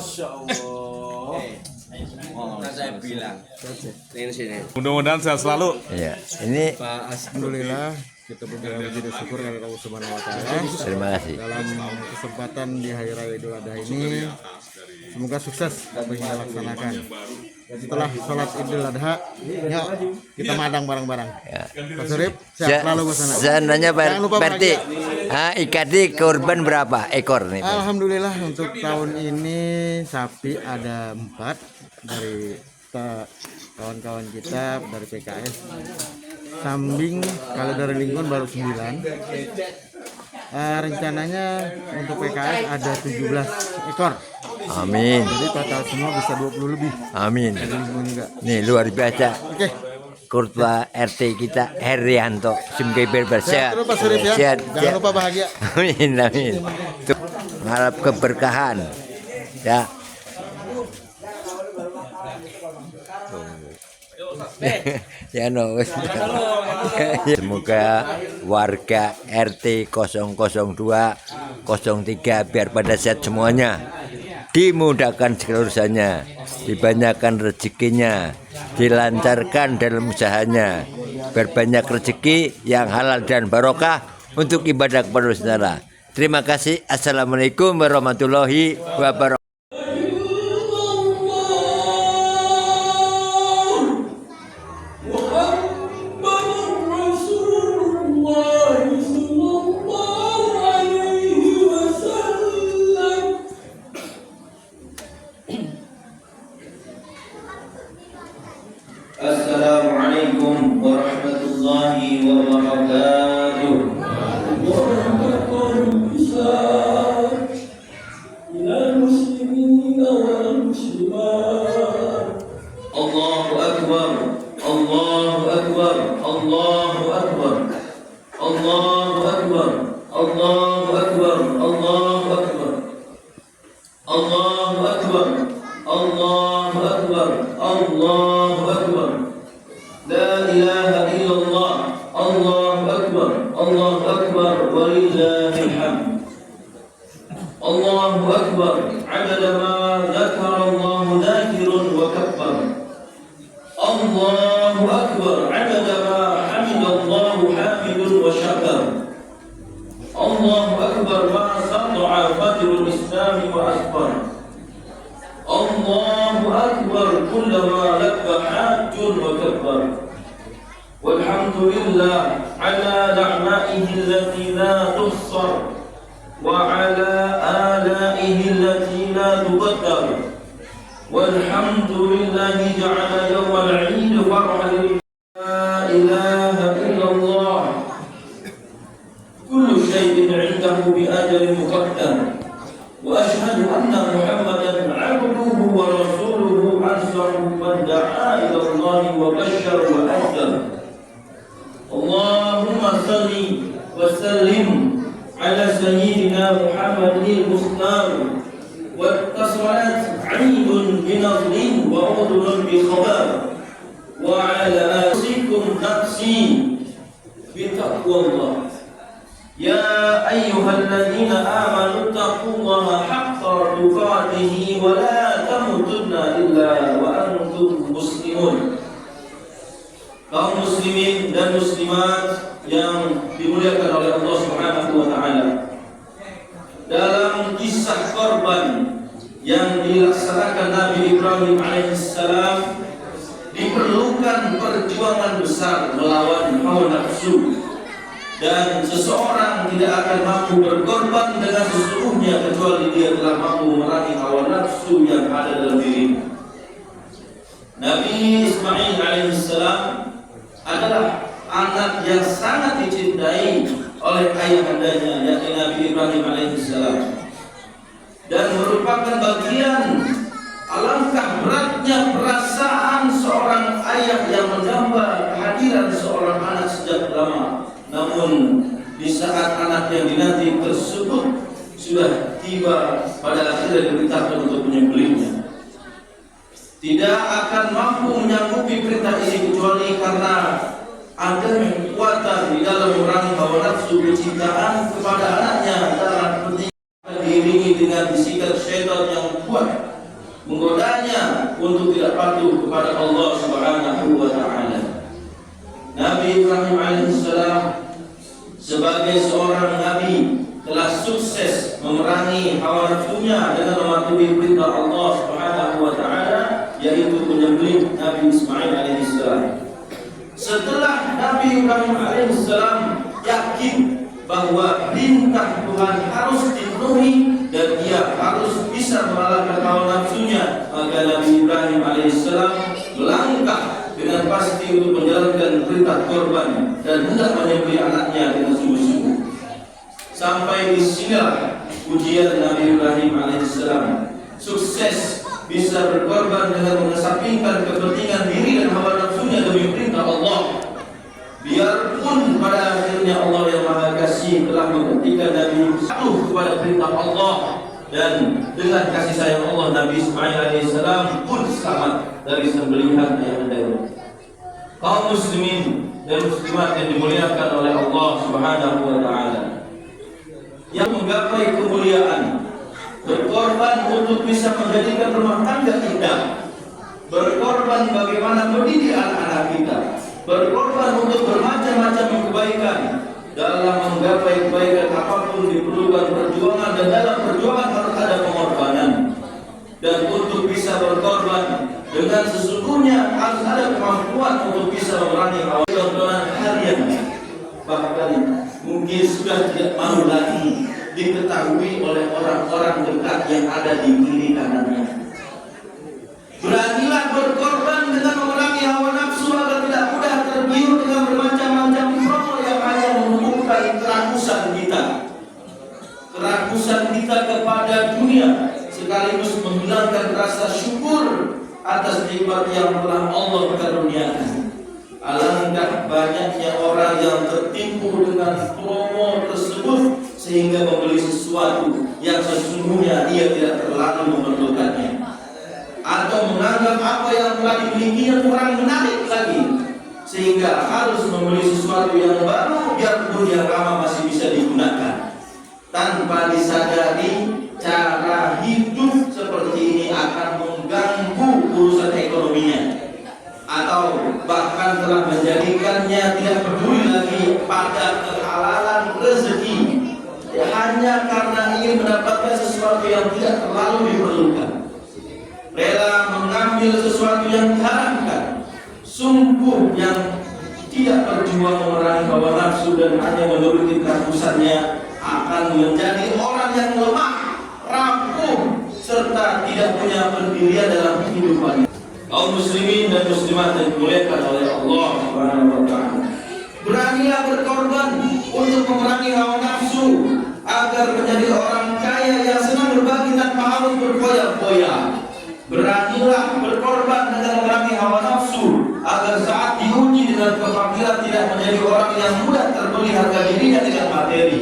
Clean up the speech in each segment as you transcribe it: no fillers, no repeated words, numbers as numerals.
Masya Allah. Saya bilang. Sini. Mudah-mudahan sehat selalu. Ya, ini Alhamdulillah kita bersyukur syukur kepada Allah Subhanahu wa taala. terima kasih. Dalam kesempatan di hari raya Idul Adha ini semoga sukses apa yang kita laksanakan. Setelah sholat Idul Adha, yuk kita madang bareng-bareng. Ya. Pak Surip, sehat selalu Pak Sana. Saya nanya Jangan lupa Pak Berti, bahagia. ikati korban berapa ekor nih? Pak? Alhamdulillah untuk tahun ini sapi ada 4 dari kawan-kawan kita dari PKS. Kambing kalau dari Lingkungan baru 9. Rencananya untuk PKS ada 17 ekor. Amin. Jadi total semua bisa 20 lebih. Amin. Dari Lingkungan juga. Nih luar biasa. Oke. Ketua RT kita Herianto Simkeber Sehat terus Pak Surip ya. Sehat, Jangan sehat. lupa bahagia. Amin, amin. Tuh, harap keberkahan. Ya. Ya no. Semoga warga RT 002 03 biar pada sehat semuanya, dimudahkan segala urusannya, dibanyakan rezekinya, dilancarkan dalam usahanya, berbanyak rezeki yang halal dan barokah untuk ibadah kepada saudara. Terima kasih. Assalamualaikum warahmatullahi wabarakatuh. Assalamualaikum warahmatullahi wabarakatuh. Allahu Akbar, Allahu Akbar, Allahu Akbar, Allahu Akbar, Allahu Akbar, Allahu Akbar, Allahu Akbar, Allahu Akbar, Allahu Akbar. La ilaha illallah, Allahu Akbar, Allahu Akbar, walillahil hamd. Allahu Akbar, adada ma dzakara Allahu dzakirun wa kabbar. Allahu Akbar, adada ma hamida Allahu hamidun wa syakar. Allahu Akbar, ma sata'a fadlul Islam wa akbar. Allahu Akbar, kullama labba hajjun wa kabbar. Walhamdulillah ala ni'matihi allati la tuhsar wa ala alaihi allati la tuqaddar. Walhamdulillahi ja'ala yawmal 'id farhan. La ilaha illallah. Kullu shay'in 'indahu bi ajalin muqaddar. Wa ashhadu anna Muhammadan 'abduhu wa rasuluhu ansahu man da'a ila Allah wa bashshara wa anzar. Allahumma salli wa sallim ala sayyidina Muhammadil Mukhtar wa tasalat 'aidun bi nadrin wa udhun bi khabar wa ala asikum nafsi bi taqwallah. Ya ayyuhalladzina amanu taqullaha haqqa tuqatih wa la tamutunna illa wa antum muslimun. Kaum muslimin dan muslimat yang dimuliakan oleh Allah Subhanahu wa taala. Dalam kisah korban yang dilaksanakan Nabi Ibrahim alaihissalam, diperlukan perjuangan besar melawan hawa nafsu, dan seseorang tidak akan mampu berkorban dengan sesungguhnya kecuali dia telah mampu memerangi hawa nafsu yang ada dalam dirinya. Nabi Ismail alaihissalam adalah anak yang sangat dicintai oleh ayahandanya, yakni Nabi Ibrahim alaihissalam, dan merupakan bagian alangkah beratnya perasaan seorang ayah yang menambah kehadiran seorang anak sejak lama. Namun di saat anak yang dinanti tersebut sudah tiba, pada akhirnya diperintahkan untuk menyembelihnya, tidak akan mampu menyanggupi perintah ini kecuali karena ada kekuatan di dalam memerangi hawa nafsu kecintaan kepada anaknya, karena diiringi dengan bisikan syaitan yang kuat menggodanya untuk tidak patuh kepada Allah Subhanahu wa taala. Nabi Ibrahim alaihissalam sebagai seorang nabi telah sukses memerangi hawa nafsunya dengan mematuhi perintah Allah Subhanahu wa taala, yaitu menyembelih Nabi Ismail alaihissalam. Setelah Nabi Ibrahim alaihissalam yakin bahwa perintah Tuhan harus dipenuhi dan ia harus bisa mengalahkan hawa nafsunya, maka Nabi Ibrahim alaihissalam melangkah dengan pasti untuk menjalankan perintah korban dan hendak menyembelih anaknya dengan sungguh-sungguh. Sampai di sinilah ujian Nabi Ibrahim alaihissalam, sukses bisa berkorban dengan mengesampingkan kepentingan diri dan hawa nafsunya demi perintah Allah. Biarpun pada akhirnya Allah yang Maha Kasih telah menghentikan Nabi patuh kepada perintah Allah, dan dengan kasih sayang Allah Nabi Ismail alaihissalam pun selamat dari sembelihan ayahnya. Kaum muslimin dan muslimat yang dimuliakan oleh Allah Subhanahu wa taala, yang menggapai kemuliaan, berkorban untuk bisa menjadikan rumah tangga indah, berkorban bagaimana mendidik anak-anak kita, berkorban untuk bermacam-macam kebaikan. Dalam menggapai kebaikan apapun diperlukan perjuangan, dan dalam perjuangan harus ada pengorbanan. Dan untuk bisa berkorban dengan sesungguhnya harus ada kemampuan untuk bisa memerangi hawa harian. Bahkan mungkin sudah tidak mau lagi diketahui oleh orang-orang dekat yang ada di kiri kanannya. Beranilah berkorban dengan memerangi hawa nafsu agar tidak mudah tergiur dengan bermacam-macam promo yang hanya menumbuhkan kerakusan kita kepada dunia, sekaligus menghilangkan rasa syukur atas nikmat yang telah Allah karuniakan. Alangkah banyaknya orang yang tertipu dengan promo tersebut sehingga membeli sesuatu yang sesungguhnya ia tidak terlalu memerlukannya, atau menganggap apa yang telah dimilikinya kurang menarik lagi sehingga harus membeli sesuatu yang baru biarpun yang lama masih bisa digunakan, tanpa disadari cara hidup seperti ini akan mengganggu urusan ekonominya, atau bahkan telah menjadikannya tidak peduli lagi pada kehalalan rezeki, hanya karena ingin mendapatkan sesuatu yang tidak terlalu diperlukan, rela mengambil sesuatu yang diharamkan. Sungguh yang tidak berjuang memerangi hawa nafsu dan hanya menuruti kerakusannya akan menjadi orang yang lemah, rapuh, serta tidak punya pendirian dalam kehidupannya. Kaum muslimin dan muslimat yang dimuliakan oleh Allah Subhanahu wa taala, beranilah berkorban untuk memerangi hawa nafsu agar menjadi orang kaya yang senang berbagi tanpa harus berfoya-foya. Beranilah berkorban dengan memerangi hawa nafsu agar saat diuji dengan kefakiran tidak menjadi orang yang mudah terbeli harga dirinya dengan materi.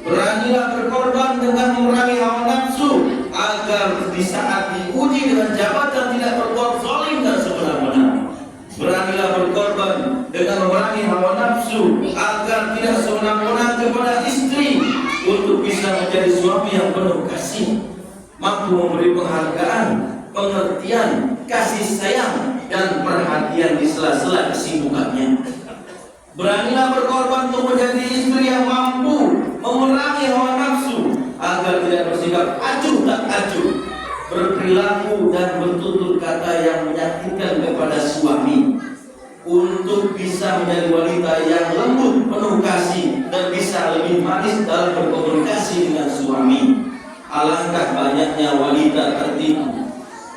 Beranilah berkorban dengan memerangi hawa nafsu agar di saat diuji dengan jabatan tidak berbuat zalim dan sebenar-benar. Beranilah berkorban dengan memerangi hawa nafsu agar tidak sewenang-wenang kepada istri untuk bisa menjadi suami yang penuh kasih, mampu memberi penghargaan, pengertian, kasih sayang, dan perhatian di sela-sela kesibukannya. Beranilah berkorban untuk menjadi istri yang mampu memerangi hawa nafsu agar tidak bersikap acuh tak acuh, berperilaku dan bertutur kata yang menyakitkan kepada suami, untuk bisa menjadi wanita yang lembut, penuh kasih, dan bisa lebih manis dalam berkomunikasi dengan suami. Alangkah banyaknya wanita tertipu,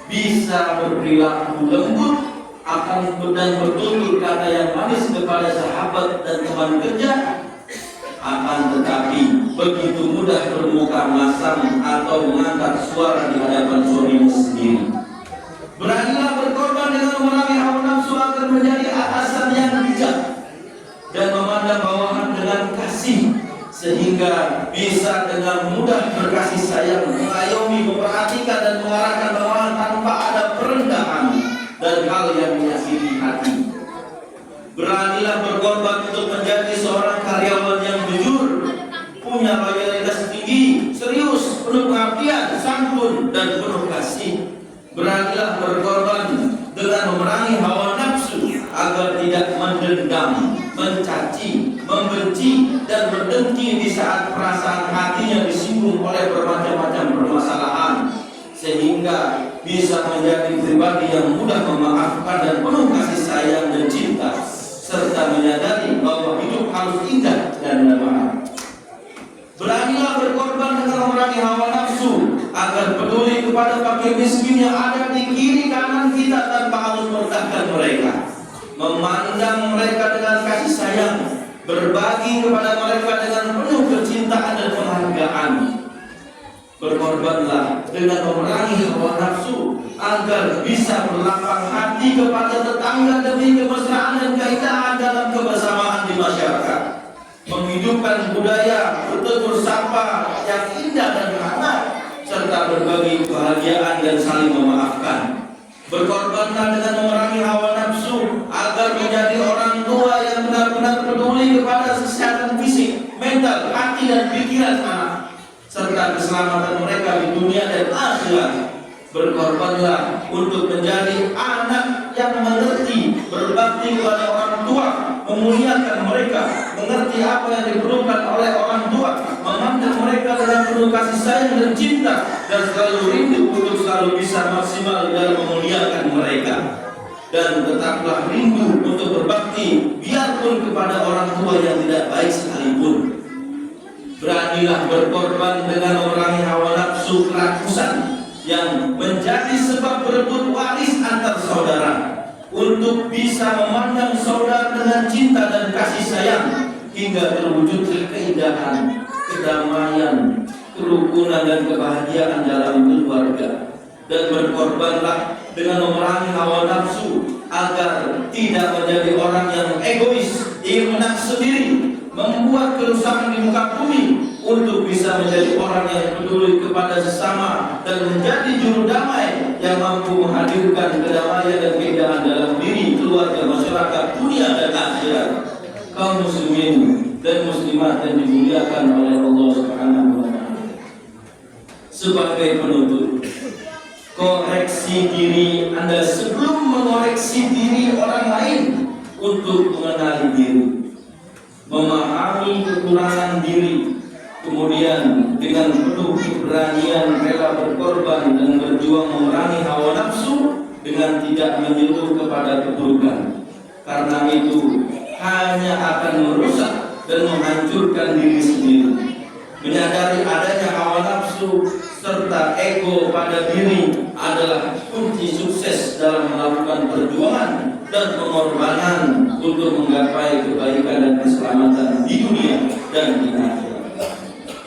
bisa berperilaku lembut, akan dan bertutur kata yang manis kepada sahabat dan teman kerja, akan tetapi begitu mudah bermuka masam atau mengangkat suara di hadapan suaminya sendiri. Beranilah berkorban dengan memerangi hawa nafsu agar menjadi atasan yang bijak dan memandang bawahan dengan kasih, sehingga bisa dengan mudah berkasih sayang, mengayomi, memperhatikan dan mengarahkan bawahan tanpa ada perendahan dan hal yang menyakiti hati. Beranilah berkorban untuk menjadi seorang karyawan yang jujur, punya loyalitas tinggi, serius, penuh pengabdian, santun, dan penuh kasih. Beranilah berkorban dengan memerangi hawa nafsu agar tidak mendendam, mencaci, membenci, dan berdengki di saat perasaan hatinya disinggung oleh bermacam-macam permasalahan, sehingga bisa menjadi pribadi yang mudah memaafkan dan penuh kasih sayang dan cinta, serta menyadari bahwa hidup harus indah dan damai. Beranilah berkorban dengan memerangi hawa nafsu agar peduli kepada fakir miskin yang ada di kiri kanan kita tanpa harus merendahkan mereka, memandang mereka dengan kasih sayang, berbagi kepada mereka dengan penuh kecintaan dan penghargaan. Berkorbanlah dengan memerangi hawa nafsu agar bisa berlapang hati kepada tetangga demi kemesraan dan keindahan dalam kebersamaan di masyarakat, menghidupkan budaya bertegur sapa yang indah dan hangat, serta berbagi kebahagiaan dan saling memaafkan. Berkorbanlah dengan memerangi hawa nafsu agar menjadi orang tua yang benar-benar peduli kepada kesehatan fisik, mental, hati, dan pikiran anak, serta keselamatan mereka di dunia dan akhirat. Berkorbanlah untuk menjadi anak yang mengerti, berbakti kepada orang tua, memuliakan mereka, mengerti apa yang diperlukan oleh orang tua, memandang mereka dengan penuh kasih sayang dan cinta, dan selalu rindu untuk selalu bisa maksimal dalam memuliakan mereka. Dan tetaplah rindu untuk berbakti biarpun kepada orang tua yang tidak baik sekalipun. Beranilah berkorban dengan memerangi hawa nafsu kerakusan yang menjadi sebab berebut waris antar saudara, untuk bisa memandang saudara dengan cinta dan kasih sayang hingga terwujud keindahan, kedamaian, kerukunan, dan kebahagiaan dalam keluarga. Dan berkorbanlah dengan memerangi hawa nafsu agar tidak menjadi orang yang egois, ingin menang sendiri, membuat kerusakan di muka bumi, untuk bisa menjadi orang yang peduli kepada sesama dan menjadi juru damai yang mampu menghadirkan kedamaian dan keindahan dalam diri, keluarga, masyarakat, dunia, dan akhirat. Kaum muslimin dan muslimat yang dimuliakan oleh Allah Subhanahu wa Ta'ala, sebagai penutup, koreksi diri Anda sebelum mengoreksi diri orang lain untuk mengenali diri, memahami kekurangan diri, kemudian dengan penuh keberanian rela berkorban dan berjuang memerangi hawa nafsu dengan tidak menyentuh kepada keburukan. Karena itu hanya akan merusak dan menghancurkan diri sendiri. Menyadari adanya hawa nafsu serta ego pada diri adalah kunci sukses dalam melakukan perjuangan dan pengorbanan untuk menggapai kebaikan dan keselamatan di dunia dan di akhirat.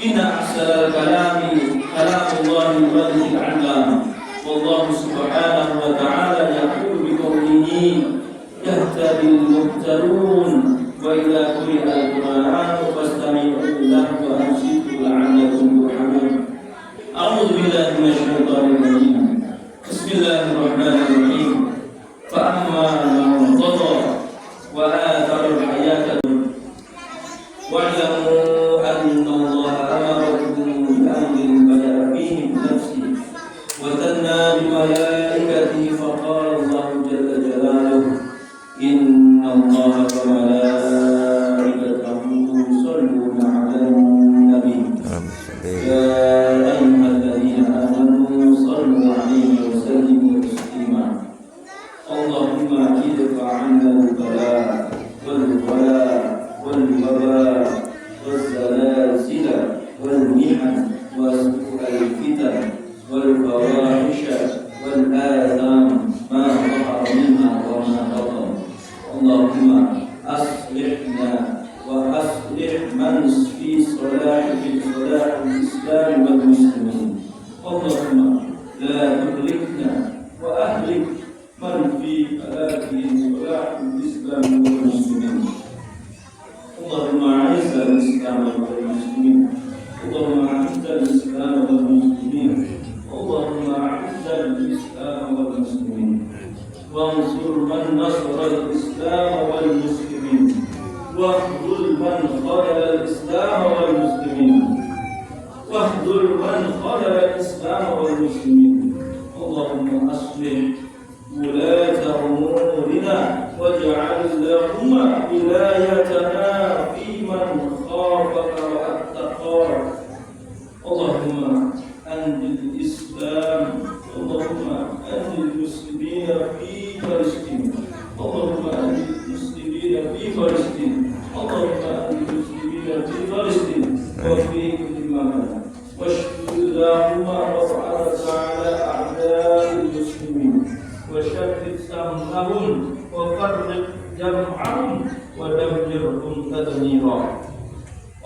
Inna ahsanal kalami kalamullahi wal alam. Wallahu subhanahu wa ta'ala yaqulu bi qawlihi yahtadil muhtarun wa ila kulli al-Qur'an fastami'u lahu wa ansitu la'allakum turhamun. A'udzu billahi minasyaitonir rajim. Bismillahirrahmanirrahim. Fa amma man qada wa athara al-hayata wa'lamu anna Allah amarakum bi amrin bada'a fihi bi nafsihi wa tanna bi malaikatihi fa qala Allah jalla jalaluhu inna Allah wa malaikatahu yusalluna 'alan nabi ya ayyuhalladzina amanu sallu 'alaihi wa sallimu taslima. Allahumma idfa 'anna al-bala wal wala wal waba والزلازل والمحن وسوء الفتن والفواحش والآثام ما ظهر منها وما بطن. اللهم أصلحنا وأصلح من في صلاح الإسلام والمسلمين. اللهم لا تهلكنا وأهلك من في هلاكه صلاح الإسلام والمسلمين. اللهم أعز الإسلام والمسلمين. اللهم أعز الإسلام والمسلمين. اللهم أعز الإسلام والمسلمين وانصر من نصر الإسلام والمسلمين واخذل من خذل الإسلام والمسلمين واخذل من خذل الإسلام والمسلمين. اللهم أصلح ولاة أمورنا واجعل اللهم ولايتنا في من خافك واتقاك اللهم أنزل الإسلام اللهم أنزل المسلمين في فلسطين اللهم أنزل المسلمين في فلسطين اللهم أنزل المسلمين في فلسطين وفي كل مكان واشف اللهم رفعك على أعداء المسلمين وشتت سمعهم وفرق جمعهم ودمرهم تدميرا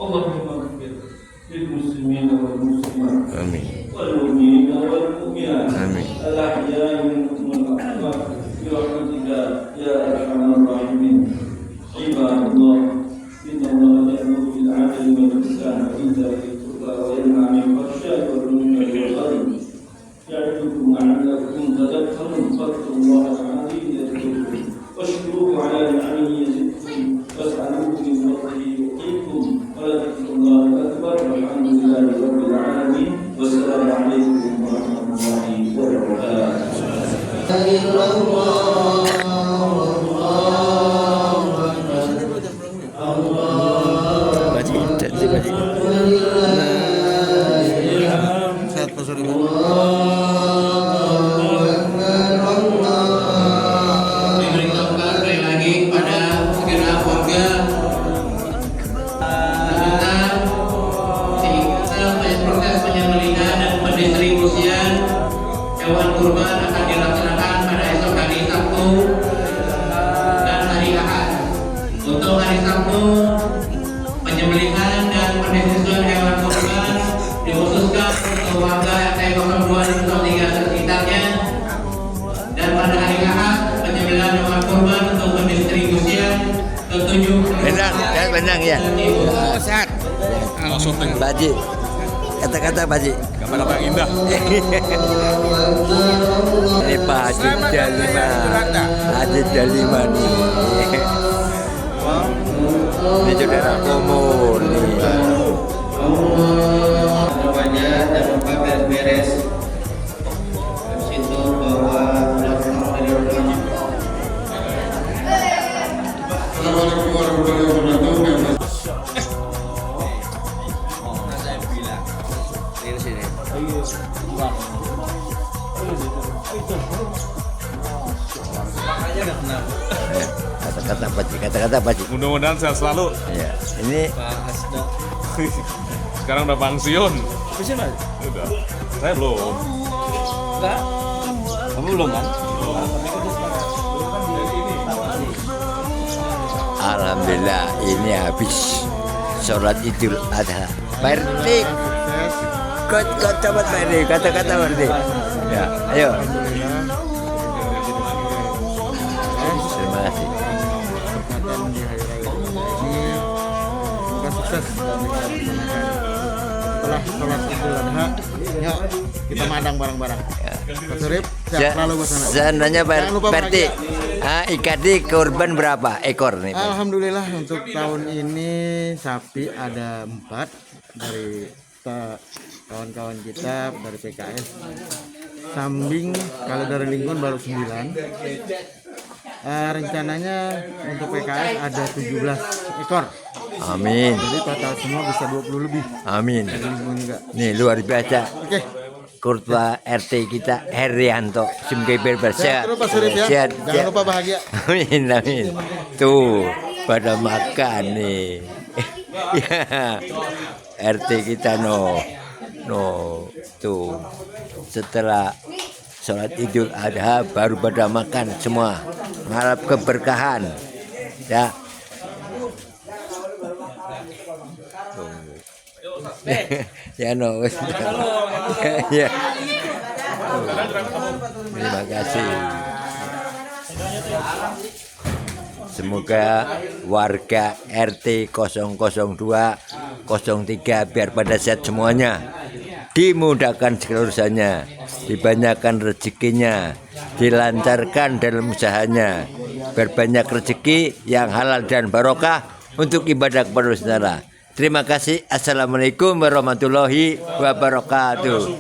اللهم اغفر للمسلمين والمسلمات Amin. والمؤمنين والمؤمنات آمين. الأحياء منهم والأموات برحمتك يا أرحم الراحمين عباد الله إن الله يأمر بالعدل والإحسان وإيتاء ذي القربى وينهى عن الفحشاء والمنكر والبغي يعظكم لعلكم تذكرون فاذكروا الله العظيم يذكركم واشكروه على نعمه يزدكم واسألوه من فضله يعطيكم ولذكر الله أكبر والحمد لله رب العالمين والسلام عليكم ورحمة الله Sehat Pak Suri. Diberitahukan sekali lagi pada segenap warga tentang proses penyembelihan dan pendistribusian hewan kurban akan dilaksanakan pada esok hari Sabtu dan hari Ahad. Untuk hari Sabtu, penyembelihan dan pendistribusian hewan kurban dikhususkan untuk warga RT 02 dan 03 sekitarnya. Dan pada hari Ahad, penyembelihan hewan kurban untuk pendistribusian ke 7 Benang ya. Sehat. Pak Haji, kata-kata Pak Haji. Kata-kata yang indah. Ini Pak Haji Jalima. Haji Jalima nih. Ini saudara komun nih. semuanya dan lupa beres-beres situ bahwa Assalamualaikum warahmatullahi wabarakatuh. Kata-kata Pak Haji, kata-kata Pak Haji. Mudah-mudahan sehat selalu. Ya, ini Sekarang udah pensiun. Udah. Saya belum. Kamu belum kan? alhamdulillah ini habis sholat Idul Adha. Pak RT, kau coba Pak RT, kata-kata Pak RT. Ya, ayo. Terima kasih. Berkatan di hari raya ini semoga sukses dan kita laksanakan setelah sholat Idul Adha. Yuk kita madang bareng-bareng. Pak Surip sehat selalu Pak Sana. Saya nanya Jangan lupa Pak RT, IKD korban berapa ekor nih? Pak? Alhamdulillah untuk tahun ini sapi ada 4 dari kawan-kawan kita dari PKS. Kambing kalau dari Lingkungan baru 9. Rencananya untuk PKS ada 17 ekor. Amin. Jadi total semua bisa 20 lebih. Amin. Dari Lingkungan juga. Nih luar biasa. Oke. Kurva RT kita Herianto Simkeber Sehat sehat. terus Pak Surip ya. Sehat, Jangan sehat. lupa bahagia. Amin amin. Tuh pada makan nih. Ya, RT kita no tuh setelah sholat Idul Adha baru pada makan semua, mengharap keberkahan ya. Ya no ya. Terima kasih. Semoga warga RT 002 03 biar pada sehat semuanya, dimudahkan segala urusannya, dibanyakan rezekinya, dilancarkan dalam usahanya, berbanyak rezeki yang halal dan barokah untuk ibadah kepada saudara. Terima kasih. Assalamualaikum warahmatullahi wabarakatuh.